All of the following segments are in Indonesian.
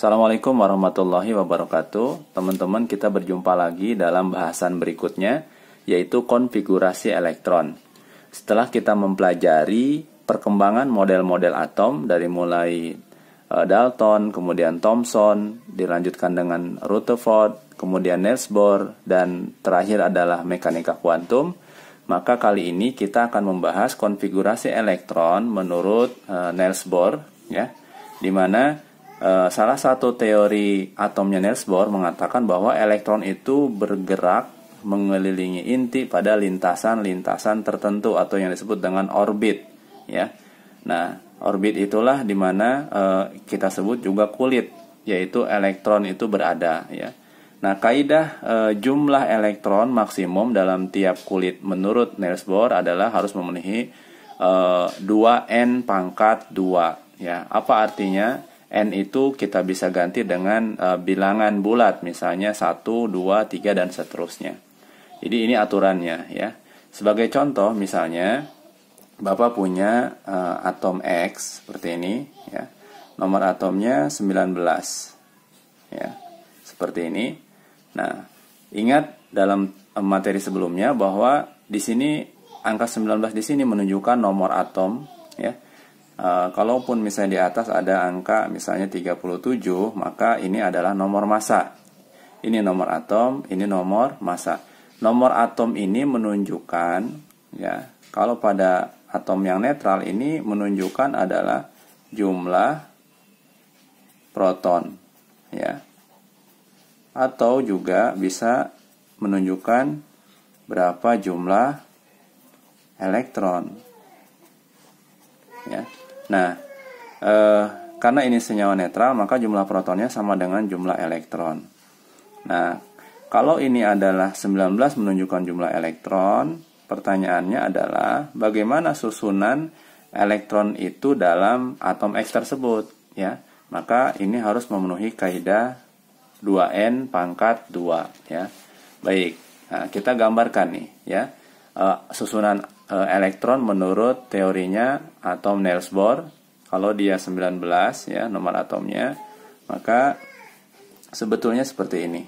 Assalamualaikum warahmatullahi wabarakatuh. Teman-teman, kita berjumpa lagi dalam bahasan berikutnya, yaitu konfigurasi elektron. Setelah kita mempelajari perkembangan model-model atom dari mulai Dalton, kemudian Thomson, dilanjutkan dengan Rutherford, kemudian Niels Bohr, dan terakhir adalah mekanika kuantum, maka kali ini kita akan membahas konfigurasi elektron menurut Niels Bohr, ya, di mana salah satu teori atomnya Niels Bohr mengatakan bahwa elektron itu bergerak mengelilingi inti pada lintasan-lintasan tertentu atau yang disebut dengan orbit, ya. Nah, orbit itulah di mana kita sebut juga kulit, yaitu elektron itu berada, ya. Nah, kaidah jumlah elektron maksimum dalam tiap kulit menurut Niels Bohr adalah harus memenuhi 2n pangkat 2, ya. Apa artinya? N itu kita bisa ganti dengan bilangan bulat, misalnya 1, 2, 3, dan seterusnya. Jadi ini aturannya, ya. Sebagai contoh, misalnya Bapak punya atom X seperti ini, ya. Nomor atomnya 19, ya. Seperti ini. Nah, ingat dalam materi sebelumnya bahwa di sini angka 19 di sini menunjukkan nomor atom, ya. Kalaupun misalnya di atas ada angka misalnya 37, maka ini adalah nomor massa. Ini nomor atom, ini nomor massa. Nomor atom ini menunjukkan, ya, kalau pada atom yang netral ini menunjukkan adalah jumlah proton, ya. Atau juga bisa menunjukkan berapa jumlah elektron, ya. Nah, karena ini senyawa netral, maka jumlah protonnya sama dengan jumlah elektron. Nah, kalau ini adalah 19 menunjukkan jumlah elektron, pertanyaannya adalah bagaimana susunan elektron itu dalam atom X tersebut, ya. Maka ini harus memenuhi kaidah 2n pangkat 2, ya. Baik, nah, kita gambarkan nih, ya, susunan elektron menurut teorinya atom Niels Bohr. Kalau dia 19, ya, nomor atomnya, maka sebetulnya seperti ini.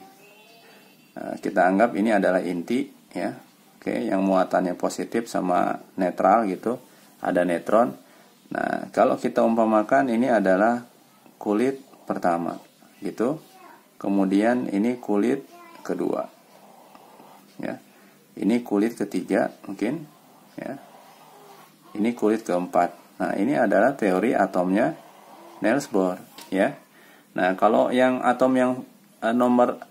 Kita anggap ini adalah inti, ya. Oke, yang muatannya positif sama netral gitu, ada neutron. Nah, kalau kita umpamakan ini adalah kulit pertama gitu. Kemudian ini kulit kedua, ya. Ini kulit ketiga mungkin, ya. Ini kulit keempat. Nah, ini adalah teori atomnya Niels Bohr, ya. Nah, kalau yang atom yang nomor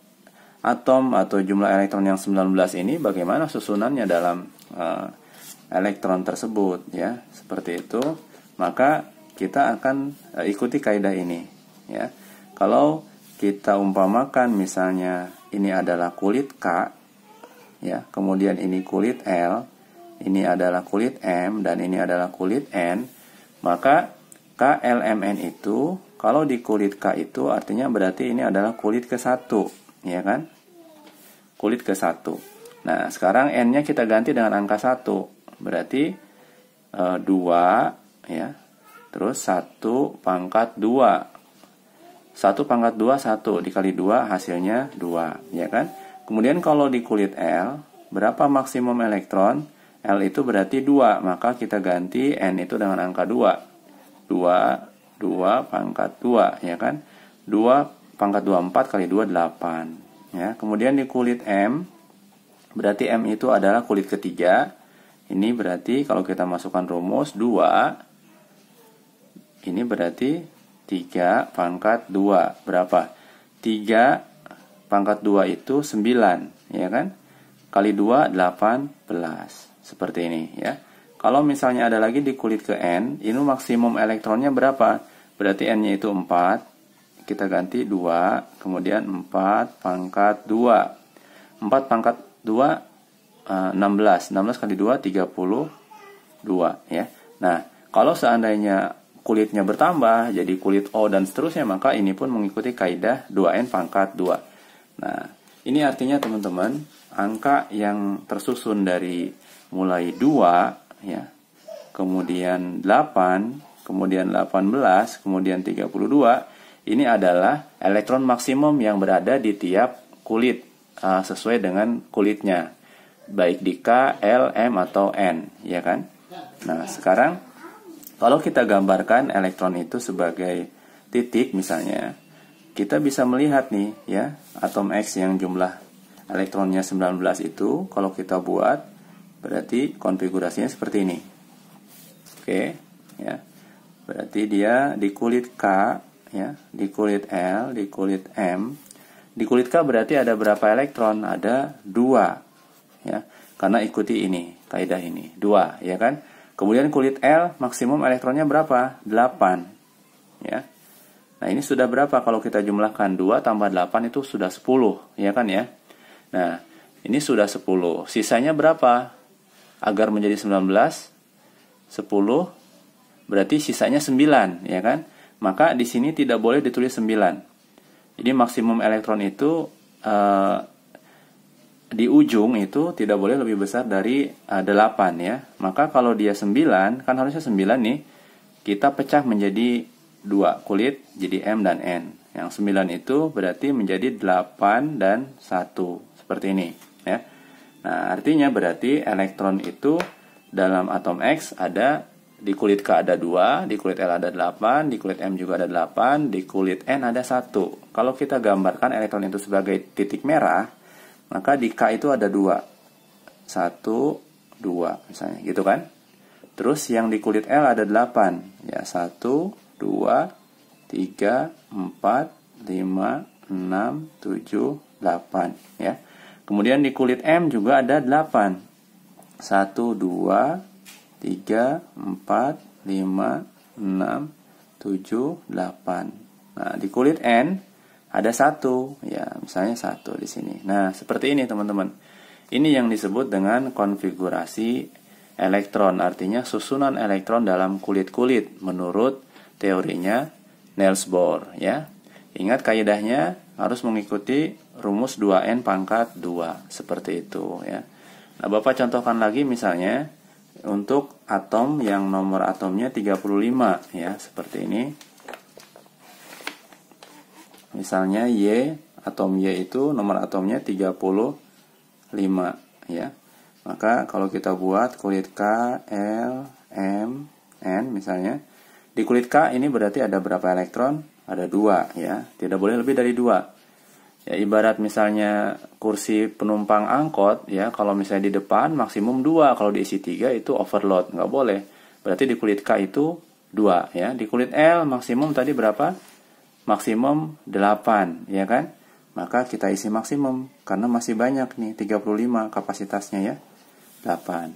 atom atau jumlah elektron yang 19 ini bagaimana susunannya dalam elektron tersebut, ya. Seperti itu. Maka kita akan ikuti kaidah ini, ya. Kalau kita umpamakan misalnya ini adalah kulit K, ya, kemudian ini kulit L, ini adalah kulit M, dan ini adalah kulit N, maka KLMN itu kalau di kulit K itu artinya berarti ini adalah kulit ke-1, ya kan? Kulit ke-1. Nah, sekarang N-nya kita ganti dengan angka 1, berarti 2, ya. Terus 1 pangkat 2. 1 pangkat 2, 1 dikali 2 hasilnya 2, ya kan? Kemudian kalau di kulit L, berapa maksimum elektron? L itu berarti 2, maka kita ganti N itu dengan angka 2. 2 pangkat 2, ya kan? 2 pangkat 2, 4 kali 2, 8. Ya. Kemudian di kulit M, berarti M itu adalah kulit ketiga. Ini berarti kalau kita masukkan rumus 2, ini berarti 3 pangkat 2. Berapa? 3 pangkat 2 itu 9, ya kan? Kali 2, 18. Seperti ini, ya. Kalau misalnya ada lagi di kulit ke N, ini maksimum elektronnya berapa? Berarti N-nya itu 4. Kita ganti 2, kemudian 4 pangkat 2. 4 pangkat 2, 16. 16 kali 2, 32, ya. Nah, kalau seandainya kulitnya bertambah, jadi kulit O dan seterusnya, maka ini pun mengikuti kaidah 2n pangkat 2. Nah, ini artinya teman-teman, angka yang tersusun dari mulai 2, ya, kemudian 8, kemudian 18, kemudian 32, ini adalah elektron maksimum yang berada di tiap kulit sesuai dengan kulitnya, baik di K, L, M atau N, ya kan? Nah, sekarang kalau kita gambarkan elektron itu sebagai titik misalnya, kita bisa melihat nih ya, atom X yang jumlah elektronnya 19 itu kalau kita buat berarti konfigurasinya seperti ini. Oke, ya. Berarti dia di kulit K, ya, di kulit L, di kulit M. Di kulit K berarti ada berapa elektron? Ada 2. Ya. Karena ikuti ini, kaidah ini. 2, ya kan? Kemudian kulit L maksimum elektronnya berapa? 8. Ya. Nah, ini sudah berapa kalau kita jumlahkan 2 tambah 8 itu sudah 10, ya kan ya? Nah, ini sudah 10. Sisanya berapa? Agar menjadi 19, 10 berarti sisanya 9, ya kan? Maka di sini tidak boleh ditulis 9. Jadi maksimum elektron itu di ujung itu tidak boleh lebih besar dari 8, ya. Maka kalau dia 9, kan harusnya 9 nih, kita pecah menjadi 2 kulit, jadi M dan N. Yang 9 itu berarti menjadi 8 dan 1, seperti ini, ya. Nah, artinya berarti elektron itu dalam atom X ada di kulit K ada 2, di kulit L ada 8, di kulit M juga ada 8, di kulit N ada 1. Kalau kita gambarkan elektron itu sebagai titik merah, maka di K itu ada 2. 1, 2 misalnya, gitu kan? Terus yang di kulit L ada 8. Ya, 1, 2, 3, 4, 5, 6, 7, 8, ya. Kemudian di kulit M juga ada 8. 1, 2, 3, 4, 5, 6, 7, 8. Nah, di kulit N ada 1, ya, misalnya 1 di sini. Nah, seperti ini teman-teman. Ini yang disebut dengan konfigurasi elektron, artinya susunan elektron dalam kulit-kulit menurut teorinya Niels Bohr, ya. Ingat kaidahnya harus mengikuti rumus 2N pangkat 2, seperti itu, ya. Nah, Bapak contohkan lagi misalnya untuk atom yang nomor atomnya 35, ya, seperti ini. Misalnya Y, atom Y itu nomor atomnya 35, ya. Maka kalau kita buat kulit K, L, M, N misalnya, di kulit K ini berarti ada berapa elektron? Ada 2, ya. Tidak boleh lebih dari 2. Ya, ibarat misalnya kursi penumpang angkot, ya, kalau misalnya di depan maksimum 2, kalau diisi 3 itu overload, nggak boleh. Berarti di kulit K itu 2, ya. Di kulit L maksimum tadi berapa? Maksimum 8, ya kan? Maka kita isi maksimum, karena masih banyak nih, 35 kapasitasnya, ya. 8.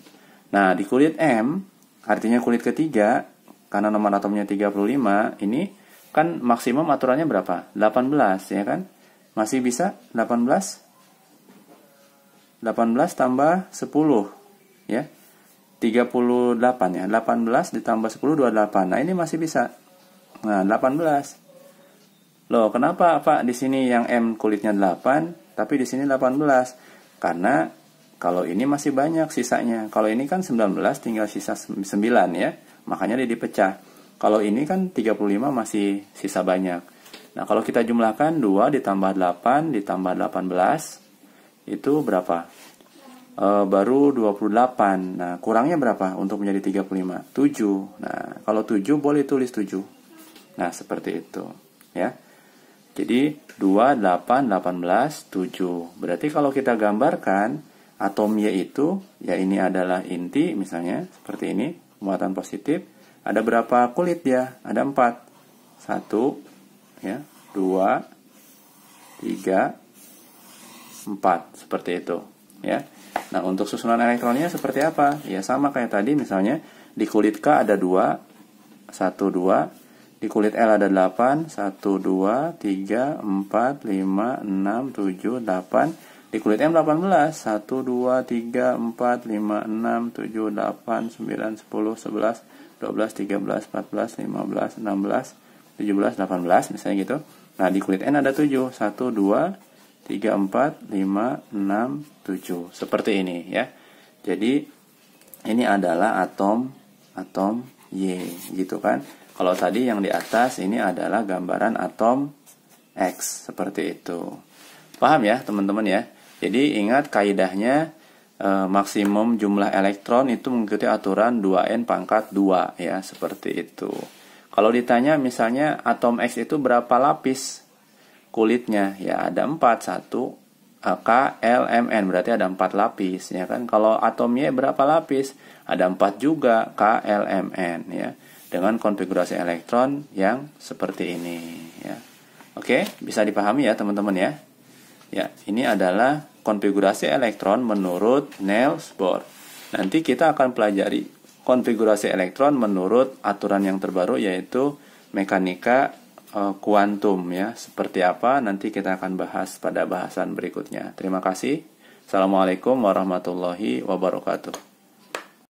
Nah, di kulit M, artinya kulit ketiga, karena nomor atomnya 35, ini kan maksimum aturannya berapa? 18, ya kan? Masih bisa 18? 18 tambah 10, ya. 38, ya. 18 ditambah 10, 28. Nah, ini masih bisa. Nah, 18. Loh, kenapa Pak di sini yang M kulitnya 8, tapi di sini 18? Karena kalau ini masih banyak sisanya. Kalau ini kan 19 tinggal sisa 9, ya. Makanya dia dipecah. Kalau ini kan 35 masih sisa banyak. Nah, kalau kita jumlahkan 2 ditambah 8 ditambah 18 itu berapa? Baru 28. Nah, kurangnya berapa untuk menjadi 35? 7. Nah, kalau 7 boleh tulis 7. Nah, seperti itu, ya. Jadi 2, 8, 18, 7. Berarti kalau kita gambarkan atom Y itu, ya ini adalah inti misalnya, seperti ini, muatan positif. Ada berapa kulit dia? Ada 4. 1, ya, 2, 3, 4, seperti itu, ya. Nah, untuk susunan elektronnya seperti apa? Ya sama kayak tadi, misalnya di kulit K ada 2, 1, 2, di kulit L ada 8, 1, 2, 3, 4, 5, 6, 7, 8, di kulit M 18, 1, 2, 3, 4, 5, 6, 7, 8, 9, 10, 11, 12, 13, 14, 15, 16, 17, 18 misalnya gitu. Nah, di kulit N ada 7, 1, 2, 3, 4, 5, 6, 7, seperti ini, ya. Jadi ini adalah atom Y, gitu kan. Kalau tadi yang di atas ini adalah gambaran atom X, seperti itu. Paham ya teman-teman ya? Jadi ingat kaidahnya, maksimum jumlah elektron itu mengikuti aturan 2n pangkat 2 ya, seperti itu. Kalau ditanya misalnya atom X itu berapa lapis kulitnya, ya ada 4, 1 K, L, M, N, berarti ada 4 lapis ya kan. Kalau atom Y berapa lapis? Ada 4 juga, K, L, M, N ya. Dengan konfigurasi elektron yang seperti ini ya. Oke, bisa dipahami ya teman-teman ya. Ya, ini adalah konfigurasi elektron menurut Niels Bohr. Nanti kita akan pelajari konfigurasi elektron menurut aturan yang terbaru, yaitu mekanika kuantum ya. Seperti apa nanti kita akan bahas pada bahasan berikutnya. Terima kasih. Assalamualaikum warahmatullahi wabarakatuh.